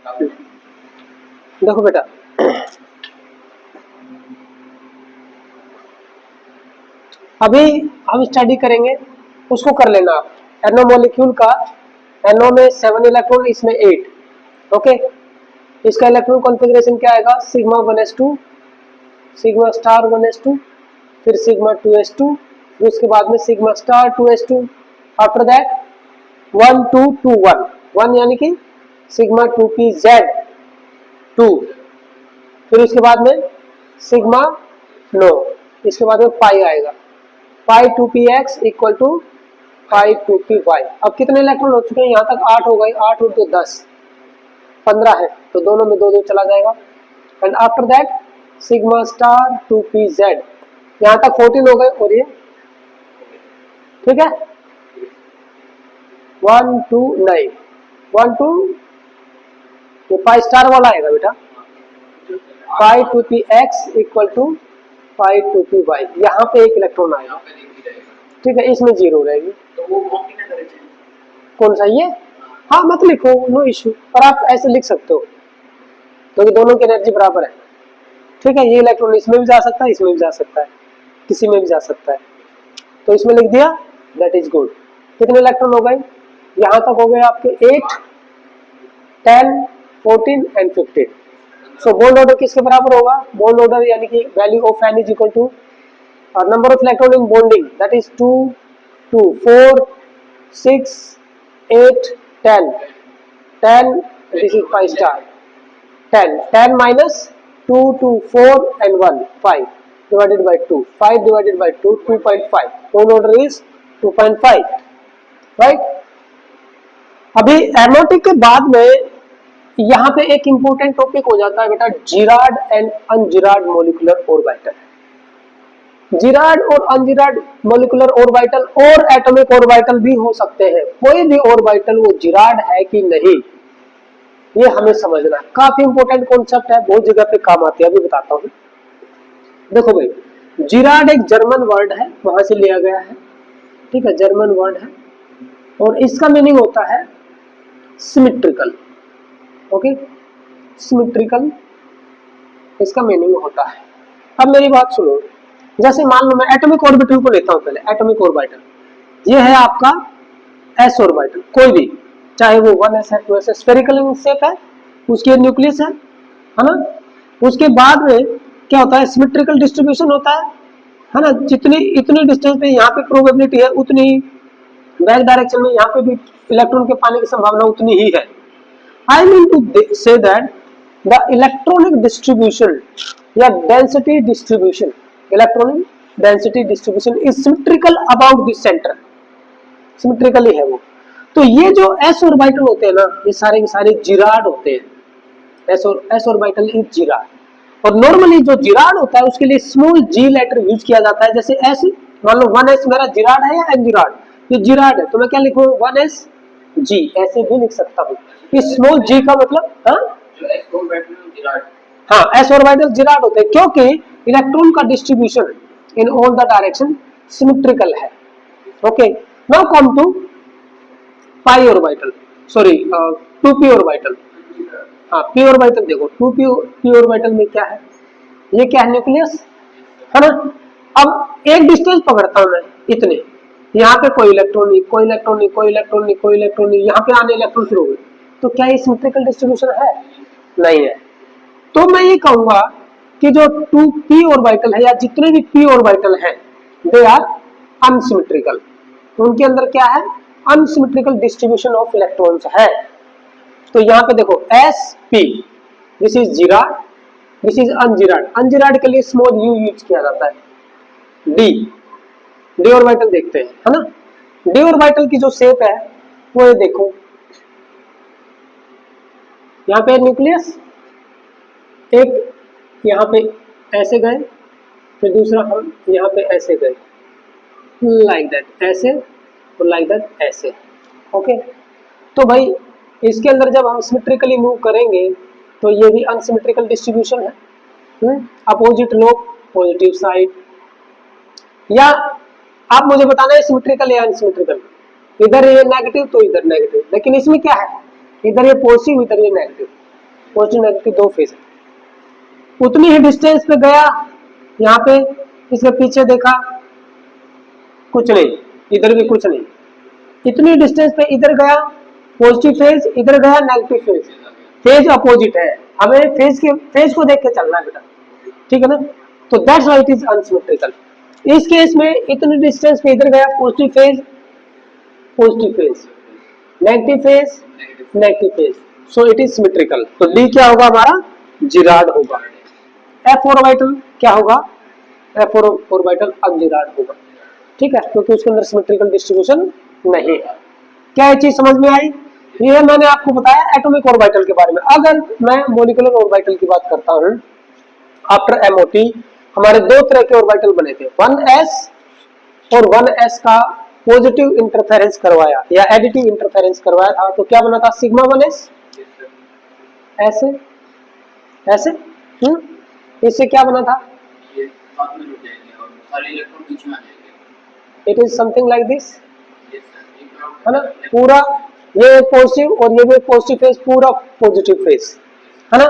देखो बेटा, अभी हम स्टडी करेंगे, उसको कर लेना आप। एनो मॉलिक्यूल का, एनो में 7 इलेक्ट्रॉन, इसमें 8। ओके, इसका इलेक्ट्रॉन कॉन्फ़िगरेशन क्या आएगा? Sigma 1s2, sigma star 1s2, फिर सिग्मा 2s2, फिर उसके बाद में sigma star 2s2। After that 1 2 2 1 1 यानी कि सिग्मा 2pz 2, फिर उसके बाद में सिग्मा नो, इसके बाद में पाई आएगा, पाई 2px equal to pi 2py। अब कितने इलेक्ट्रॉन हो चुके हैं? यहाँ तक 8 हो गए, 8 और 2 10, 15 है, तो दोनों में 2 2 चला जाएगा। And after that sigma star 2pz, यहाँ तक 14 हो गए, और ये ठीक है 1 2 9 1 2, ये पाई स्टार वाला आएगा बेटा, पाई 2px equal to pi 2py, यहाँ पे 1 इलेक्ट्रॉन आएगा, ठीक है, इसमें 0 रहेगी। कौन सा ये? हाँ मत लिखो, नो इश्यू, पर आप ऐसे लिख सकते हो क्योंकि दोनों की एनर्जी बराबर है, ठीक है। ये इलेक्ट्रॉन इसमें भी जा सकता है, इसमें भी जा सकता है, किसी में भी जा सकता है, तो इसमें लिख दिया, दैट इज गुड। कितने इलेक्ट्रॉन हो गए? यहाँ तक हो गए आपके 8 10 14 एंड 15। सो बॉन्ड ऑर्डर किसके बराबर होगा? बॉन्ड ऑर्डर यानी कि value of n is equal to number of electron in bonding, that is 2 2 4 6 8 10 10, this is pi star 10 10 minus 2 2 4 and 1 5 divided by 2, 5 divided by 2 2.5, bond order is 2.5, right। अभी aromatic के बाद में यहाँ पे एक इंपॉर्टेंट टॉपिक हो जाता है बेटा, gerade and ungerade molecular orbital. Gerade और अनजिराड मॉलिक्यूलर ऑर्बिटल और एटॉमिक ऑर्बिटल भी हो सकते हैं, कोई भी ऑर्बिटल वो जिराड है कि नहीं, ये हमें समझना है। काफी इंपॉर्टेंट कॉन्सेप्ट है, बहुत जगह पे काम आती है, अभी बताता हूँ। देखो भाई, जिराड एक जर्मन वर्ड है, वहां से लिया गया है, ठीक है, जर्मन वर्ड है, और इसका मीनिंग होता है सिमेट्रिकल। ओके, सिमेट्रिकल इसका मीनिंग होता है। अब मेरी बात सुनो, जैसे मान लो मैं एटॉमिक ऑर्बिटल को लेता हूं पहले, एटॉमिक ऑर्बिटल ये है आपका s ऑर्बिटल, कोई भी, चाहे वो 1s है 2s है, स्फेरिकल इन शेप है, उसके न्यूक्लियस है ना। उसके बाद में क्या होता है? सिमेट्रिकल डिस्ट्रीब्यूशन होता है ना, जितनी इतनी डिस्टेंस पे यहाँ पे प्रोबेबिलिटी है, उतनी ही बैक डायरेक्शन में यहाँ पे भी इलेक्ट्रॉन के पाने की संभावना उतनी ही है। I mean to say that the electronic distribution या density distribution, electronic density distribution is symmetrical about the centre, symmetrically है वो। तो ये जो s ऑर्बिटल होते हैं ना, ये सारे के सारे जिराड होते हैं, s ऑर्बिटल इज जिराड। और नॉर्मली जो जिराड होता है उसके लिए स्मॉल g लेटर यूज किया जाता है, जैसे s, मान लो 1s मेरा जिराड है या एनजिराड, ये जिराड है, तो मैं क्या लिखूं? 1s g, ऐसे भी लिख सकता हूँ। इस स्मॉल g का मतलब हाँ, s ऑर्बिटल जिराड होते हैं, क्योंकि इलेक्ट्रॉन का distribution in all the direction symmetrical है। Okay, now come to pi orbital, sorry 2p orbital. हाँ, p ऑर्बिटल देखो, 2p ऑर्बिटल में क्या है? ये क्या है? न्यूक्लियस है ना। अब एक डिस्टेंस पकड़ता हूं मैं, इतने, यहाँ पे कोई इलेक्ट्रॉन नहीं, कोई इलेक्ट्रॉन नहीं, कोई इलेक्ट्रॉन नहीं, कोई इलेक्ट्रॉन नहीं, यहाँ पे आने इलेक्ट्रॉन शुरू हो गए, तो क्या ये सिमेट्रिकल डिस्ट्रीब्यूशन है? नहीं है। तो मैं ये कहूंगा कि जो 2p ऑर्बिटल है या जितने भी p ऑर्बिटल हैं, दे आर अनसिमेट्रिकल। उनके अंदर क्या है? अनसिमेट्रिकल डिस्ट्रीब्यूशन ऑफ इलेक्ट्रॉन्स है। तो यहाँ पे देखो sp, this is gerade, this is ungerade. Ungerade के लिए स्मॉल u यूज किया जाता है। d ऑर्बिटल देखते हैं, है ना। d ऑर्बिटल की जो शेप है वो ये देखो, यहाँ पे न्यूक्लियस, एक यहाँ पे ऐसे गए, फिर दूसरा हम यहाँ पे ऐसे गए, लाइक दैट, ऐसे और लाइक दैट ऐसे। ओके, तो भाई इसके अंदर जब हम सिमेट्रिकली मूव करेंगे तो ये भी अनसिमेट्रिकल डिस्ट्रीब्यूशन है। अपोजिट लोग पॉजिटिव साइड, या आप मुझे बताना है सिमेट्रिकल या अनसिमेट्रिकल, इधर ये नेगेटिव तो इधर नेगेटिव, लेकिन इसमें क्या है? इधर ये पॉजिटिव, इधर ये नेगेटिव, पॉजिटिव नेगेटिव दो फेज है। उतनी ही डिस्टेंस पे गया, यहाँ पे इसके पीछे देखा कुछ नहीं, इधर भी कुछ नहीं, इतनी डिस्टेंस पे इधर गया पॉजिटिव फेज, इधर गया नेगेटिव फेज, फेज अपोजिट है, हमें फेज को देख के चलना है बेटा, ठीक है ना। तो that's why it is unsymmetrical. इस केस में इतनी डिस्टेंस पे इधर गया positive phase, negative phase, negative phase, so it is symmetrical. तो डी क्या होगा हमारा, जिराड होगा। एफ ऑर्बिटल क्या होगा, एफ ऑर्बिटल अनजिराड होगा, ठीक है, क्योंकि उसके अंदर सिमेट्रिकल डिस्ट्रीब्यूशन नहीं है। क्या ये चीज समझ में आई? ये मैंने आपको बताया एटॉमिक ऑर्बिटल के बारे में। अगर मैं मॉलिक्यूलर ऑर्बिटल की बात करता हूं, आफ्टर एमओटी हमारे दो तरह के ऑर्बिटल बने थे, 1s और 1s का पॉजिटिव इंटरफेरेंस करवाया या एडिटिव इंटरफेरेंस करवाया था, तो क्या बना था, सिग्मा 1s, ऐसे ऐसे, इससे क्या बना था, it is something like this, है ना, पूरा ये पॉजिटिव और ये भी पॉजिटिव फेज, पूरा पॉजिटिव फेज, है ना।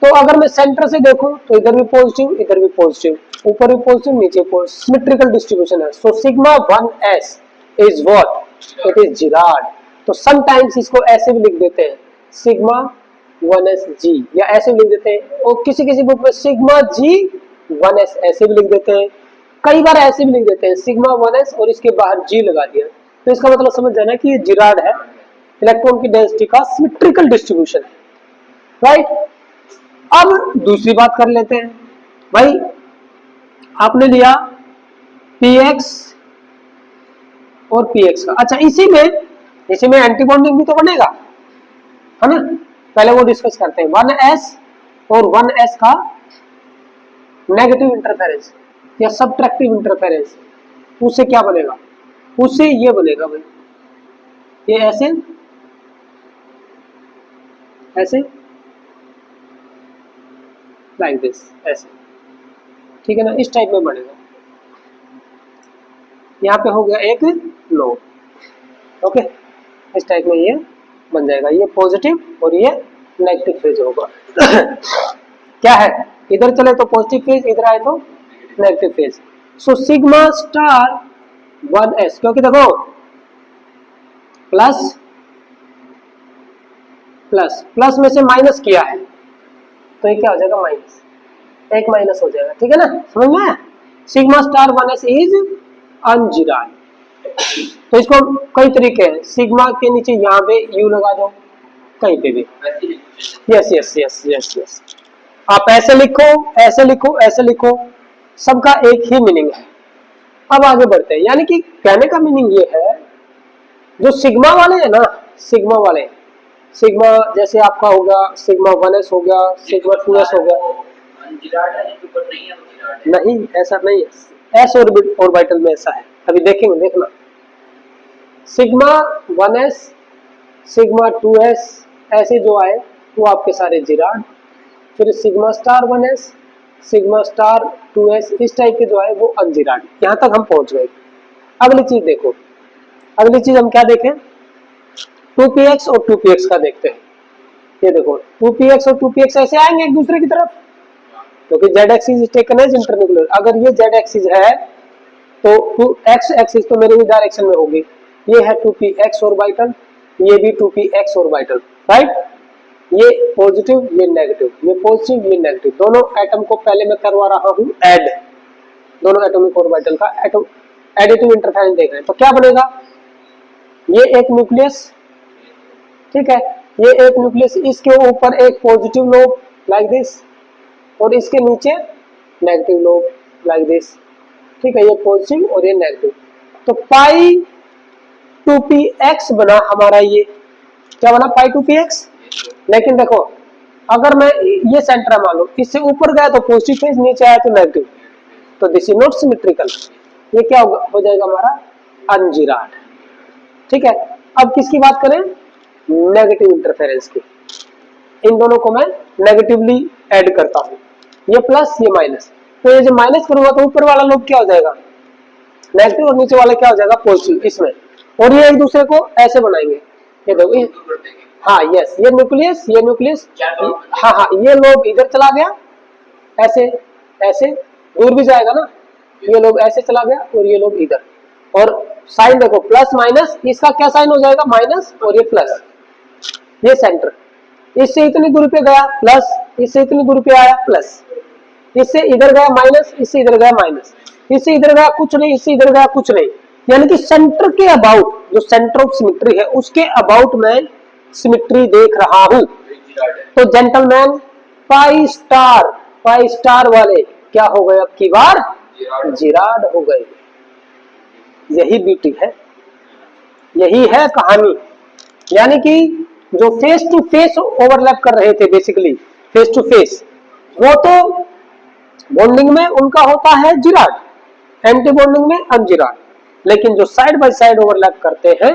तो अगर मैं सेंटर से देखूं तो इधर भी पॉजिटिव, इधर भी पॉजिटिव, ऊपर भी पॉजिटिव, नीचे पॉजिटिव, सिमेट्रिकल डिस्ट्रीब्यूशन है। So sigma 1s is what, it is Gerard. तो समटाइम्स इसको ऐसे भी लिख देते हैं, सिग्मा 1sg, या ऐसे भी लिख देते हैं, और किसी किसी बुक में सिग्मा g 1s ऐसे भी लिख देते हैं, कई बार ऐसे भी लिख देते हैं सिग्मा 1s और इसके बाहर g लगा दिया। तो इसका मतलब समझ जाना कि ये जिराड है, इलेक्ट्रॉन की डेंसिटी का सिमेट्रिकल डिस्ट्रीब्यूशन है, राइट। अब दूसरी बात कर लेते हैं भाई, आपने लिया px और px का, अच्छा इसी में एंटी बॉन्डिंग भी तो बनेगा, है ना, पहले वो डिस्कस करते हैं। 1s और 1s का नेगेटिव इंटरफेरेंस या सब्ट्रैक्टिव इंटरफेरेंस, उससे क्या बनेगा, उससे ये बनेगा भाई, ये ऐसे ऐसे लाइक दिस, ऐसे, ठीक है ना, इस टाइप में बनेगा। यहाँ पे हो गया एक लो, ओके, इस टाइप में ये बन जाएगा, ये पॉजिटिव और ये नेगेटिव फेज होगा। क्या है, इधर चले तो पॉजिटिव फेज, इधर आए तो negative phase. So sigma star 1s, क्योंकि देखो प्लस प्लस प्लस में से माइनस किया है, तो ये क्या हो जाएगा, माइनस, एक माइनस हो जाएगा, ठीक है ना, समझ में आया। Sigma star 1s is ungerade. तो इसको कई तरीके हैं, सिग्मा के नीचे यहाँ पे यू लगा दो, कहीं पे भी, yes yes yes yes yes, आप ऐसे लिखो, ऐसे लिखो, ऐसे लिखो, सबका एक ही मीनिंग है। अब आगे बढ़ते हैं, यानी कि कहने का मीनिंग ये है, जो सिग्मा वाले हैं ना, सिग्मा वाले, सिग्मा जैसे आपका होगा सिग्मा 1s हो गया, सिग्मा 2s हो गया, नहीं ऐसा नहीं है, एस ऑर्बिटल में ऐसा है, अभी देखेंगे, देखना, सिग्मा 1s सिग्मा 2s ऐसे जो आए वो आपके सारे जिराड, फिर sigma star 1s sigma star 2s इस टाइप के जो आए वो अनजिराड। यहाँ तक हम पहुंच गए। अगली चीज देखो, अगली चीज हम क्या देखें, 2px और 2px का देखते हैं। ये देखो 2px और 2px ऐसे आएंगे एक दूसरे की तरफ, क्योंकि z axis taken as internuclear. अगर ये z एक्सिस है तो 2x एक्सिस तो मेरे ही डायरेक्शन में होगी, ये है 2px ऑर्बिटल, ये भी 2px ऑर्बिटल, राइट। ये पॉजिटिव, ये नेगेटिव, ये पॉजिटिव, ये नेगेटिव, दोनों एटम को पहले मैं करवा रहा हूं ऐड, दोनों एटॉमिक ऑर्बिटल का एडिटिव इंटरफेरेंस देख रहे हैं। तो क्या बनेगा, ये एक न्यूक्लियस, ठीक है, ये एक न्यूक्लियस, इसके ऊपर एक पॉजिटिव लोब लाइक दिस, और इसके नीचे नेगेटिव लोब लाइक दिस, ठीक है, ये पॉजिटिव और ये नेगेटिव। तो पाई 2px बना हमारा, ये क्या बना, पाई 2px। लेकिन देखो अगर मैं ये सेंटर मान लो, इससे ऊपर गया तो पॉजिटिव फेज, नीचे आया तो नेगेटिव, तो दिस इज नॉट सिमेट्रिकल, ये क्या हो जाएगा हमारा अनजिराड, ठीक है। अब किसकी बात करें, नेगेटिव इंटरफेरेंस की। इन दोनों को मैं नेगेटिवली ऐड करता हूं, ये प्लस ये माइनस, तो ये जब माइनस करूंगा तो ऊपर वाला लोग क्या हो जाएगा नेगेटिव, और नीचे वाला क्या हो जाएगा पॉजिटिव इसमें, और ये एक दूसरे को ऐसे बनाएंगे, ये देखो हाँ यस, ये न्यूक्लियस, हाँ हाँ, ये लोब इधर चला गया, ऐसे ऐसे दूर भी जाएगा ना, ये लोब ऐसे चला गया और ये लोब इधर, और साइन देखो प्लस माइनस, इसका क्या साइन हो जाएगा माइनस, और ये प्लस, ये सेंटर, इससे इतनी दूरी पे गया प्लस, इससे इतनी दूरी पे आया प्लस, इससे इधर गया माइनस, इससे इधर गया माइनस, इससे इधर गया कुछ नहीं, इससे इधर गया कुछ नहीं, यानी कि सेंटर के अबाउट, जो सेंटर ऑफ सिमेट्री है उसके अबाउट में सिमेट्री देख रहा हूं। तो जेंटलमैन पाई स्टार वाले क्या हो गए, अब की बार जिराड हो गए। यही ब्यूटी है, यही है कहानी। यानी कि जो फेस टू फेस ओवरलैप कर रहे थे, बेसिकली फेस टू फेस, वो तो बॉन्डिंग में उनका होता है जिराड, एंटी बॉन्डिंग में अनजिराड, लेकिन जो साइड बाय साइड ओवरलैप करते हैं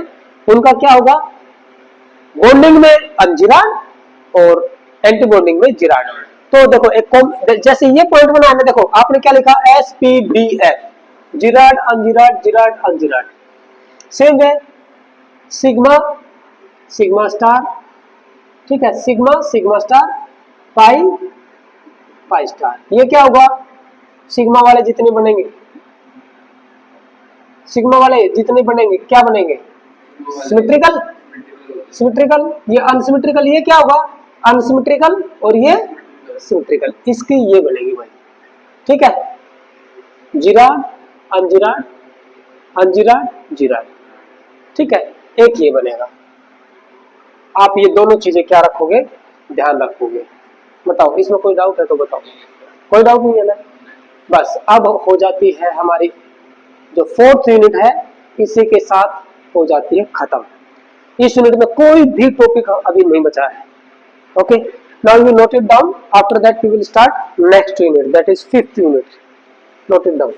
उनका क्या होगा, बॉन्डिंग में अनजिराड और एंटी बॉन्डिंग में जिराड। तो देखो एक जैसे ये पॉइंट बनाना, देखो आपने क्या लिखा, SPBF, जिराड अनजिराड, जिराड अनजिराड। सेम है सिग्मा स्टार, ठीक है, सिग्मा स्टार, पाई स्टार। ये क्या होगा, सिग्मा वाले जितने बनेंगे, सिग्मा वाले जितने बनेंगे क्या बनेंगे, सिमेट्रिकल, ये अनसिमेट्रिकल, ये क्या होगा अनसिमेट्रिकल, और ये सिमेट्रिकल, इसकी ये बनेगी भाई, ठीक है, जिराड अनजिराड, अनजिराड जिराड, ठीक है, एक ये बनेगा। आप ये दोनों चीजें क्या रखोगे, ध्यान रखोगे। बताओ इसमें कोई डाउट है तो बताओ, कोई डाउट नहीं है ना। बस अब हो जाती है हमारी जो 4th यूनिट है, इसी के साथ हो जाती है खत्म। इस यूनिट में कोई भी टॉपिक अभी नहीं बचा है। Okay, now you note it down, after that we will start next unit, that is 5th unit. Note it down.